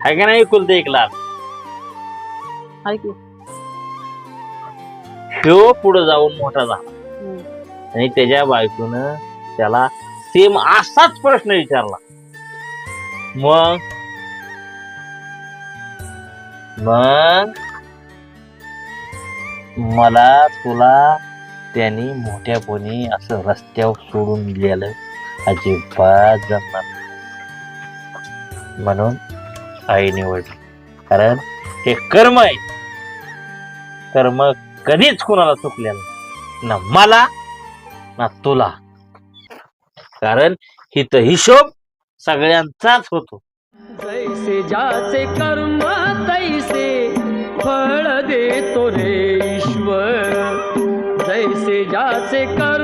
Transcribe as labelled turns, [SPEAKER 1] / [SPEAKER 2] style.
[SPEAKER 1] हाय का नाही कुलते एक लाख
[SPEAKER 2] हाय की
[SPEAKER 1] ह्यो पुढे जाऊन मोठा झाला आणि त्याच्या बायकोनं त्याला सेम असाच प्रश्न विचारला. मग मग मला तुला त्यांनी मोठ्यापणी असं रस्त्यावर सोडून गेलं अजिबात जमणार नाही. म्हणून आई निवडली. कारण हे कर्म आहे. कर्म कधीच कुणाला चुकलेलं नाही. ना मला ना तुला. कारण हित हिशोब सगळ्यांचाच होतो.
[SPEAKER 3] जैसे ज्याचे कर्म तैसे फळ देतो रे ईश्वर. जैसे ज्याचे कर्म